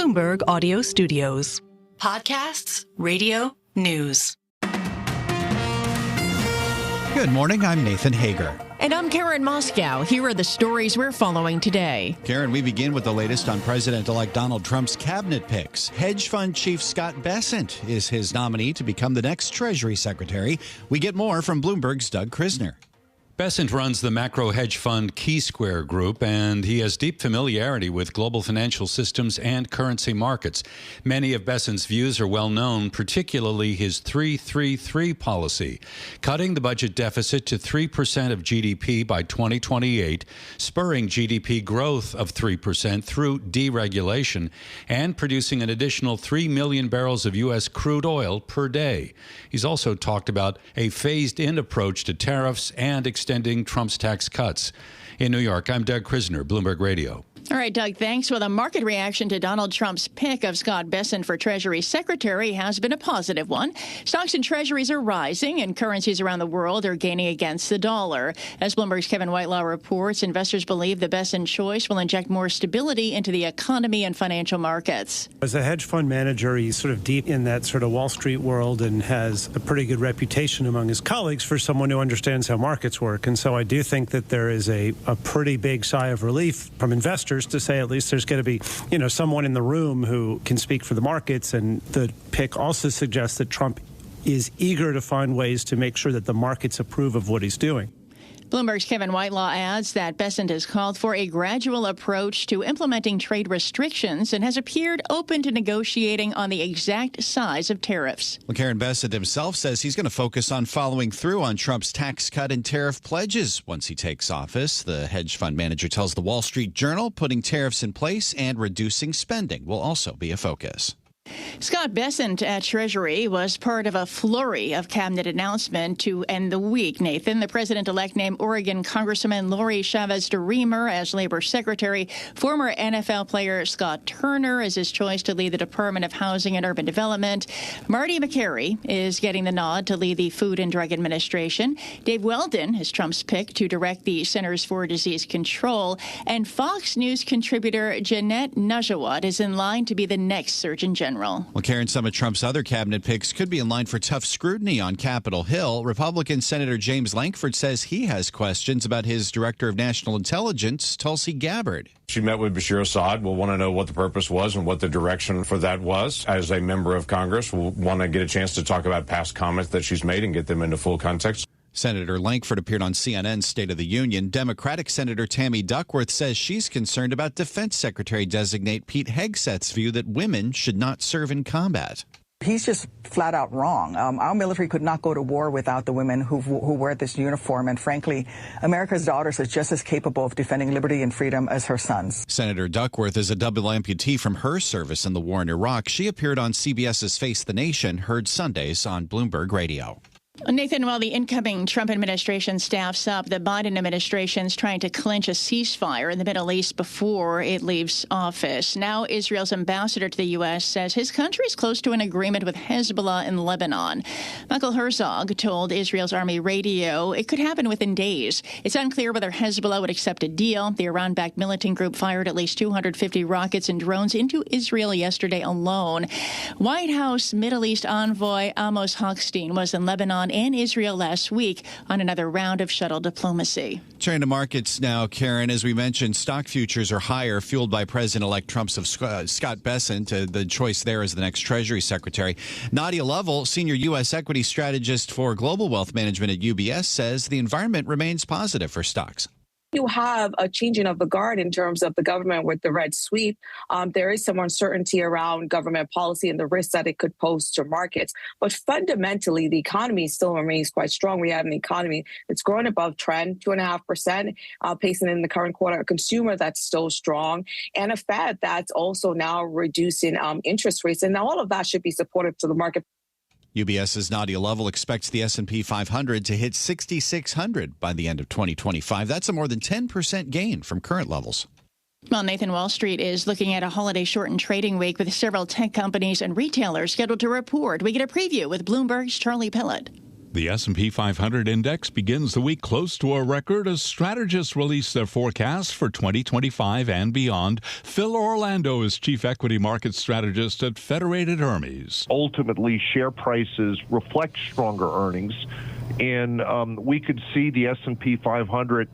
Bloomberg Audio Studios. Podcasts, radio, news. Good morning, I'm Nathan Hager. And I'm Karen Moscow. Here are the stories we're following today. Karen, we begin with the latest on President-elect Donald Trump's cabinet picks. Hedge fund chief Scott Bessent is his nominee to become the next Treasury Secretary. We get more from Bloomberg's Doug Krisner. Bessent runs the macro hedge fund Key Square Group, and he has deep familiarity with global financial systems and currency markets. Many of Bessent's views are well known, particularly his 3-3-3 policy, cutting the budget deficit to 3% of GDP by 2028, spurring GDP growth of 3% through deregulation, and producing an additional 3 million barrels of U.S. crude oil per day. He's also talked about a phased-in approach to tariffs and extending Trump's tax cuts. In New York, I'm Doug Krisner, Bloomberg Radio. All right, Doug, thanks. Well, the market reaction to Donald Trump's pick of Scott Bessent for Treasury Secretary has been a positive one. Stocks and treasuries are rising, and currencies around the world are gaining against the dollar. As Bloomberg's Kevin Whitelaw reports, investors believe the Bessent choice will inject more stability into the economy and financial markets. As a hedge fund manager, he's sort of deep in that sort of Wall Street world and has a pretty good reputation among his colleagues for someone who understands how markets work. And so I do think that there is a pretty big sigh of relief from investors to say at least there's going to be, someone in the room who can speak for the markets. And the pick also suggests that Trump is eager to find ways to make sure that the markets approve of what he's doing. Bloomberg's Kevin Whitelaw adds that Bessent has called for a gradual approach to implementing trade restrictions and has appeared open to negotiating on the exact size of tariffs. Well, Karen, Bessent himself says he's going to focus on following through on Trump's tax cut and tariff pledges once he takes office. The hedge fund manager tells the Wall Street Journal putting tariffs in place and reducing spending will also be a focus. Scott Bessent at Treasury was part of a flurry of cabinet announcement to end the week. Nathan, the president-elect named Oregon Congresswoman Lori Chavez-DeRemer as labor secretary. Former NFL player Scott Turner is his choice to lead the Department of Housing and Urban Development. Marty McCary is getting the nod to lead the Food and Drug Administration. Dave Weldon is Trump's pick to direct the Centers for Disease Control. And Fox News contributor Jeanette Najawat is in line to be the next Surgeon General. Well, Karen, some of Trump's other cabinet picks could be in line for tough scrutiny on Capitol Hill. Republican Senator James Lankford says he has questions about his Director of National Intelligence, Tulsi Gabbard. She met with Bashir Assad. We'll want to know what the purpose was and what the direction for that was. As a member of Congress, we'll want to get a chance to talk about past comments that she's made and get them into full context. Senator Lankford appeared on CNN's State of the Union. Democratic Senator Tammy Duckworth says she's concerned about Defense Secretary-designate Pete Hegseth's view that women should not serve in combat. He's just flat out wrong. Our military could not go to war without the women who wear this uniform. And frankly, America's daughters are just as capable of defending liberty and freedom as her sons. Senator Duckworth is a double amputee from her service in the war in Iraq. She appeared on CBS's Face the Nation, heard Sundays on Bloomberg Radio. Nathan, while the incoming Trump administration staffs up, the Biden administration's trying to clinch a ceasefire in the Middle East before it leaves office. Now, Israel's ambassador to the U.S. says his country is close to an agreement with Hezbollah in Lebanon. Michael Herzog told Israel's Army radio it could happen within days. It's unclear whether Hezbollah would accept a deal. The Iran-backed militant group fired at least 250 rockets and drones into Israel yesterday alone. White House Middle East envoy Amos Hochstein was in Lebanon and Israel last week on another round of shuttle diplomacy. Turning to markets now, Karen. As we mentioned, stock futures are higher, fueled by President-elect Trump's Scott Bessent. The choice there is the next Treasury Secretary. Nadia Lovell, senior U.S. equity strategist for global wealth management at UBS, says the environment remains positive for stocks. You have a changing of the guard in terms of the government with the red sweep. There is some uncertainty around government policy and the risks that it could pose to markets. But fundamentally, the economy still remains quite strong. We have an economy that's growing above trend, 2.5%, pacing in the current quarter, a consumer that's still strong, and a Fed that's also now reducing interest rates. And all of that should be supportive to the market. UBS's Nadia Lovell expects the S&P 500 to hit 6,600 by the end of 2025. That's a more than 10% gain from current levels. Well, Nathan, Wall Street is looking at a holiday-shortened trading week with several tech companies and retailers scheduled to report. We get a preview with Bloomberg's Charlie Pellett. The S&P 500 index begins the week close to a record as strategists release their forecasts for 2025 and beyond. Phil Orlando is chief equity market strategist at Federated Hermes. Ultimately, share prices reflect stronger earnings, and we could see the S&P 500,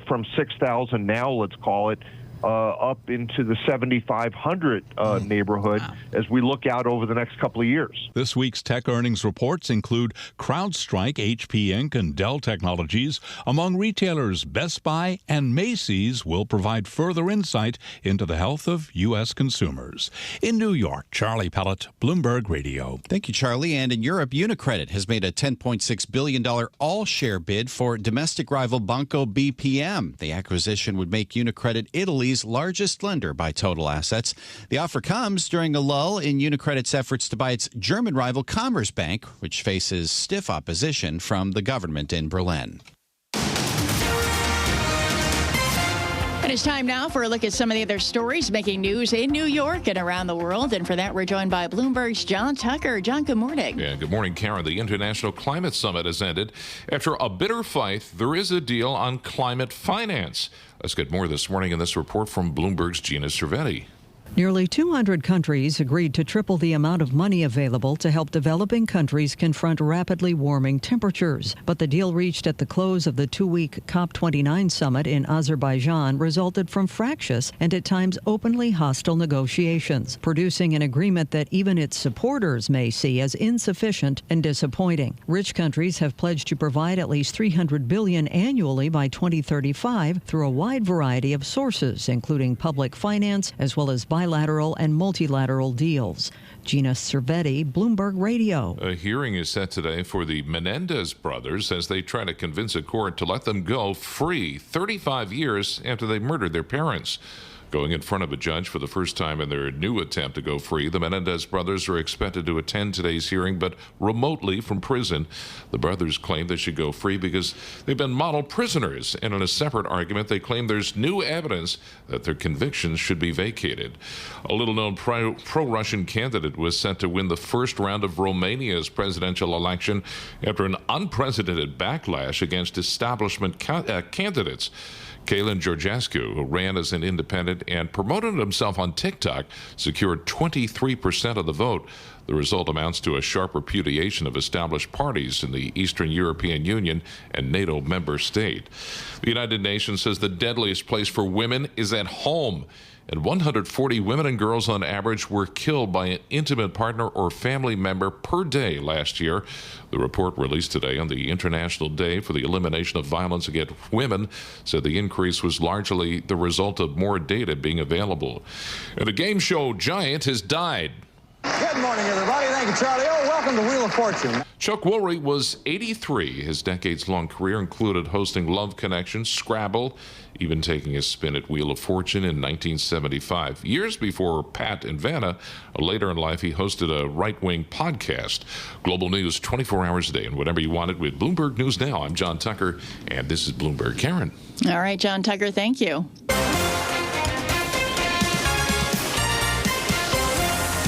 from 6,000 now, let's call it, up into the 7,500 neighborhood as we look out over the next couple of years. This week's tech earnings reports include CrowdStrike, HP Inc., and Dell Technologies. Among retailers, Best Buy and Macy's will provide further insight into the health of U.S. consumers. In New York, Charlie Pellet, Bloomberg Radio. Thank you, Charlie. And in Europe, UniCredit has made a $10.6 billion all-share bid for domestic rival Banco BPM. The acquisition would make UniCredit Italy's largest lender by total assets. The offer comes during a lull in UniCredit's efforts to buy its German rival Commerzbank, which faces stiff opposition from the government in Berlin. And it's time now for a look at some of the other stories making news in New York and around the world. And for that, we're joined by Bloomberg's John Tucker. John, good morning. Yeah, good morning, Karen. The International Climate Summit has ended. After a bitter fight, there is a deal on climate finance. Let's get more this morning in this report from Bloomberg's Gina Cervetti. Nearly 200 countries agreed to triple the amount of money available to help developing countries confront rapidly warming temperatures. But the deal reached at the close of the two-week COP29 summit in Azerbaijan resulted from fractious and at times openly hostile negotiations, producing an agreement that even its supporters may see as insufficient and disappointing. Rich countries have pledged to provide at least $300 billion annually by 2035 through a wide variety of sources, including public finance as well as bilateral and multilateral deals. Gina Cervetti, Bloomberg Radio. A hearing is set today for the Menendez brothers as they try to convince a court to let them go free 35 years after they murdered their parents. Going in front of a judge for the first time in their new attempt to go free, the Menendez brothers are expected to attend today's hearing, but remotely from prison. The brothers claim they should go free because they've been model prisoners, and in a separate argument, they claim there's new evidence that their convictions should be vacated. A little-known pro-Russian candidate was set to win the first round of Romania's presidential election after an unprecedented backlash against establishment candidates. Kalen Georgescu, who ran as an independent and promoted himself on TikTok, secured 23% of the vote. The result amounts to a sharp repudiation of established parties in the Eastern European Union and NATO member state. The United Nations says the deadliest place for women is at home, and 140 women and girls on average were killed by an intimate partner or family member per day last year. The report released today on the International Day for the Elimination of Violence Against Women said the increase was largely the result of more data being available. And the game show giant has died. Good morning, everybody. Thank you, Charlie. Welcome to Wheel of Fortune. Chuck Woolery was 83. His decades-long career included hosting Love Connection, Scrabble, even taking a spin at Wheel of Fortune in 1975. Years before Pat and Vanna, later in life, he hosted a right-wing podcast. Global news 24 hours a day and whatever you wanted with Bloomberg News Now. I'm John Tucker, and this is Bloomberg. Karen. All right, John Tucker, thank you.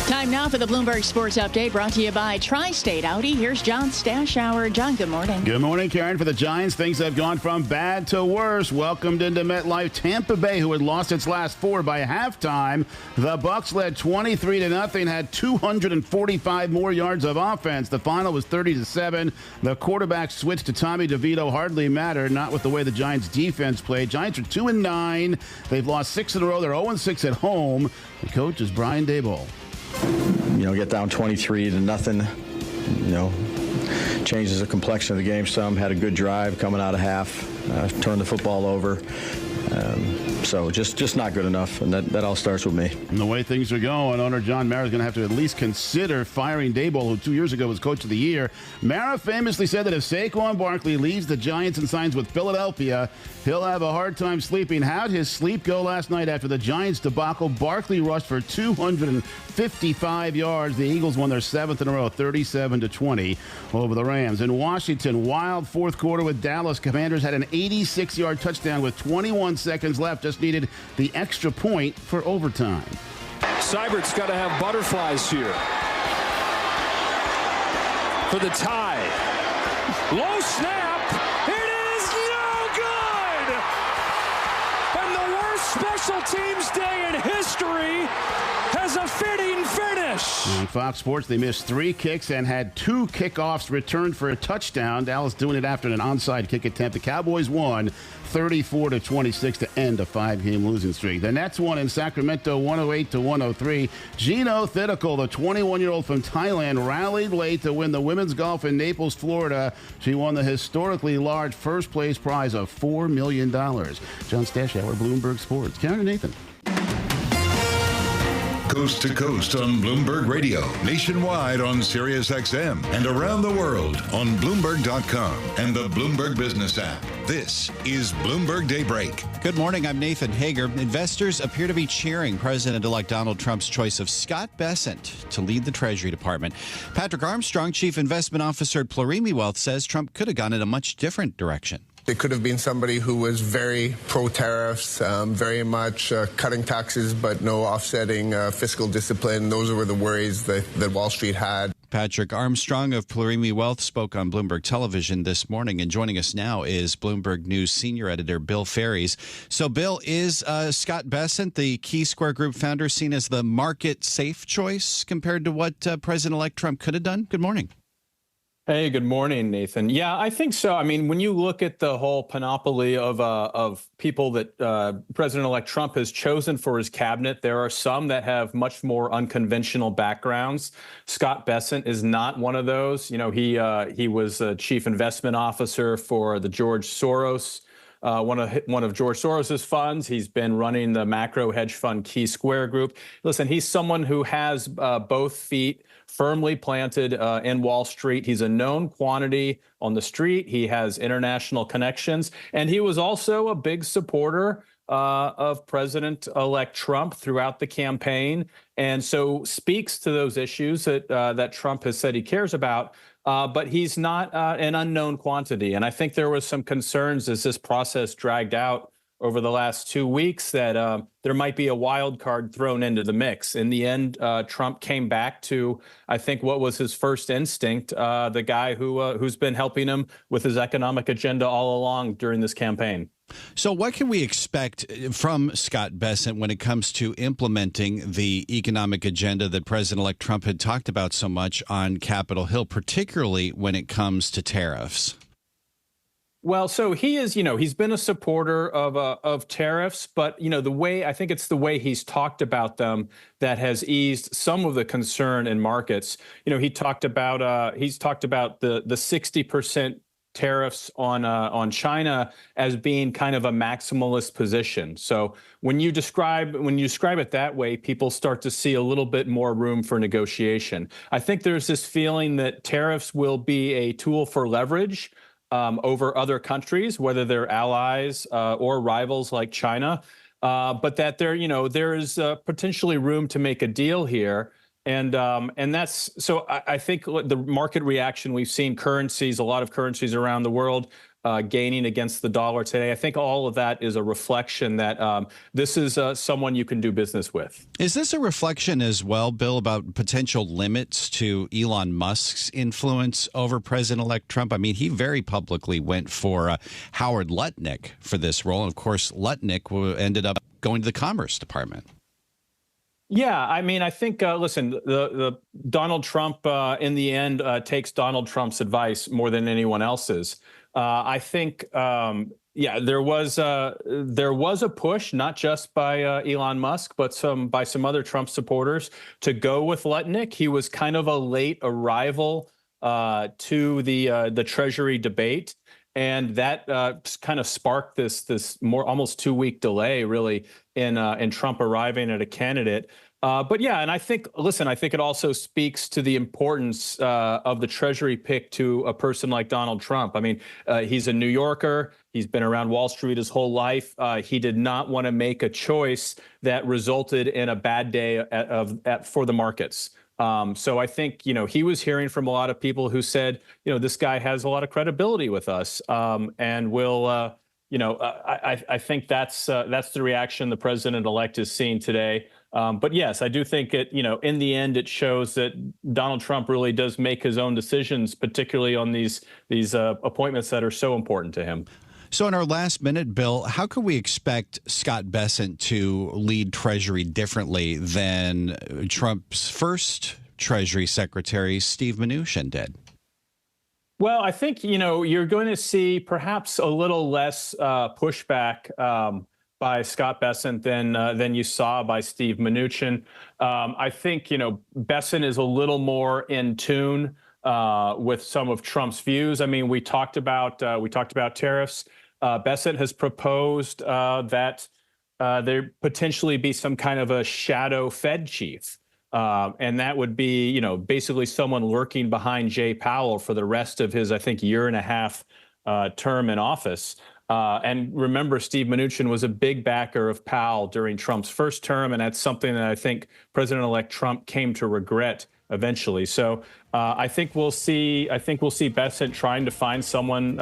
Time now for the Bloomberg Sports Update, brought to you by Tri-State Audi. Here's John Stashower. John, good morning. Good morning, Karen. For the Giants, things have gone from bad to worse. Welcomed into MetLife, Tampa Bay, who had lost its last four by halftime. The Bucs led 23-0, had 245 more yards of offense. The final was 30-7. The quarterback switch to Tommy DeVito hardly mattered, not with the way the Giants defense played. Giants are 2-9. They've lost 6 in a row. They're 0-6 at home. The coach is Brian Daboll. Get down 23-0, changes the complexion of the game some. Had a good drive coming out of half, turned the football over. So just not good enough, and that all starts with me. And the way things are going, owner John Mara is going to have to at least consider firing Daboll, who 2 years ago was coach of the year. Mara famously said that if Saquon Barkley leaves the Giants and signs with Philadelphia, he'll have a hard time sleeping. How'd his sleep go last night after the Giants debacle? Barkley rushed for 255 yards. The Eagles won their 7th in a row, 37-20 over the Rams. In Washington, wild fourth quarter with Dallas. Commanders had an 86-yard touchdown with 21 seconds left. Just needed the extra point for overtime. Seibert's got to have butterflies here for the tie. Low snap. It is no good. And the worst special teams day in history has a fitting finish. On Fox Sports, they missed 3 kicks and had 2 kickoffs returned for a touchdown. Dallas doing it after an onside kick attempt. The Cowboys won 34-26 to end a 5-game losing streak. The Nets won in Sacramento 108-103. Gino Thitical, the 21-year-old from Thailand, rallied late to win the women's golf in Naples, Florida. She won the historically large first-place prize of $4 million. John Stashauer, Bloomberg Sports. Karen and Nathan. Coast to coast on Bloomberg Radio, nationwide on Sirius XM, and around the world on Bloomberg.com and the Bloomberg Business app. This is Bloomberg Daybreak. Good morning. I'm Nathan Hager. Investors appear to be cheering President-elect Donald Trump's choice of Scott Bessent to lead the Treasury Department. Patrick Armstrong, Chief Investment Officer at Plurimi Wealth, says Trump could have gone in a much different direction. It could have been somebody who was very pro-tariffs, very much cutting taxes, but no offsetting fiscal discipline. Those were the worries that Wall Street had. Patrick Armstrong of Plurimi Wealth spoke on Bloomberg Television this morning, and joining us now is Bloomberg News senior editor Bill Ferries. So, Bill, is Scott Bessent, the Key Square Group founder, seen as the market-safe choice compared to what President-elect Trump could have done? Good morning. Hey, good morning, Nathan. Yeah, I think so. I mean, when you look at the whole panoply of people that President-elect Trump has chosen for his cabinet, there are some that have much more unconventional backgrounds. Scott Bessent is not one of those. You know, he was a chief investment officer for the George Soros, one of George Soros's funds. He's been running the macro hedge fund Key Square Group. Listen, he's someone who has both feet firmly planted in Wall Street. He's a known quantity on the street. He has international connections, and he was also a big supporter of President-elect Trump throughout the campaign, and so speaks to those issues that Trump has said he cares about. But he's not an unknown quantity, and I think there was some concerns as this process dragged out over the last 2 weeks that there might be a wild card thrown into the mix. In the end, Trump came back to, I think, what was his first instinct, the guy who's been helping him with his economic agenda all along during this campaign. So what can we expect from Scott Bessent when it comes to implementing the economic agenda that President-elect Trump had talked about so much on Capitol Hill, particularly when it comes to tariffs? Well, so he is, he's been a supporter of tariffs, but, I think it's the way he's talked about them that has eased some of the concern in markets. He's talked about the 60% tariffs on China as being kind of a maximalist position. So when you describe it that way, people start to see a little bit more room for negotiation. I think there's this feeling that tariffs will be a tool for leverage over other countries, whether they're allies or rivals like China, but that there is potentially room to make a deal here. And that's so I think the market reaction we've seen, a lot of currencies around the world gaining against the dollar today. I think all of that is a reflection that this is someone you can do business with. Is this a reflection as well, Bill, about potential limits to Elon Musk's influence over President-elect Trump? I mean, he very publicly went for Howard Lutnick for this role. And of course, Lutnick ended up going to the Commerce Department. Yeah, I mean, I think, listen, the Donald Trump in the end takes Donald Trump's advice more than anyone else's. I think, there was a push, not just by Elon Musk, but by some other Trump supporters to go with Lutnick. He was kind of a late arrival to the Treasury debate. And that kind of sparked this more almost 2-week delay, really, in Trump arriving at a candidate. But yeah, and I think it also speaks to the importance of the Treasury pick to a person like Donald Trump. I mean, he's a New Yorker. He's been around Wall Street his whole life. He did not want to make a choice that resulted in a bad day for the markets. So I think, he was hearing from a lot of people who said, this guy has a lot of credibility with us and will I think that's the reaction the president-elect is seeing today. But yes, I do think in the end, it shows that Donald Trump really does make his own decisions, particularly on these appointments that are so important to him. So in our last minute, Bill, how can we expect Scott Bessent to lead Treasury differently than Trump's first Treasury Secretary, Steve Mnuchin, did? Well, I think, you're going to see perhaps a little less pushback by Scott Bessent than you saw by Steve Mnuchin. I think, Bessent is a little more in tune with some of Trump's views. I mean, we talked about tariffs. Bessent has proposed that there potentially be some kind of a shadow Fed chief. And that would be, basically someone lurking behind Jay Powell for the rest of his, I think, year and a half term in office. And remember, Steve Mnuchin was a big backer of Powell during Trump's first term, and that's something that I think President-elect Trump came to regret eventually. So I think we'll see Bessent trying to find someone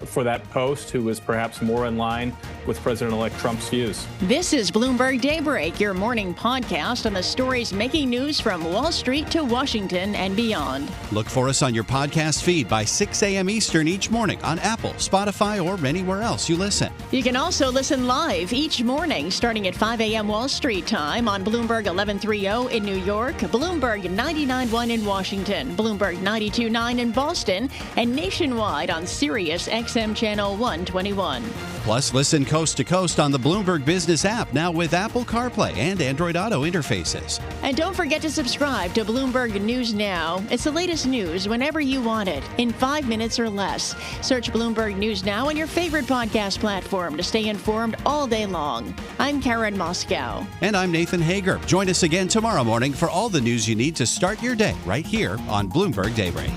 for that post who is perhaps more in line with President-elect Trump's views. This is Bloomberg Daybreak, your morning podcast on the stories making news from Wall Street to Washington and beyond. Look for us on your podcast feed by 6 a.m. Eastern each morning on Apple, Spotify, or anywhere else you listen. You can also listen live each morning starting at 5 a.m. Wall Street time on Bloomberg 1130 in New York, Bloomberg 99.1 in Washington, Bloomberg 92.9 in Boston, and nationwide on Sirius XM Channel 121. Plus, listen coast to coast on the Bloomberg Business app, now with Apple CarPlay and Android Auto interfaces. And don't forget to subscribe to Bloomberg News Now. It's the latest news whenever you want it, in 5 minutes or less. Search Bloomberg News Now on your favorite podcast platform to stay informed all day long. I'm Karen Moscow. And I'm Nathan Hager. Join us again tomorrow morning for all the news you need to start your day right here on Bloomberg Daybreak.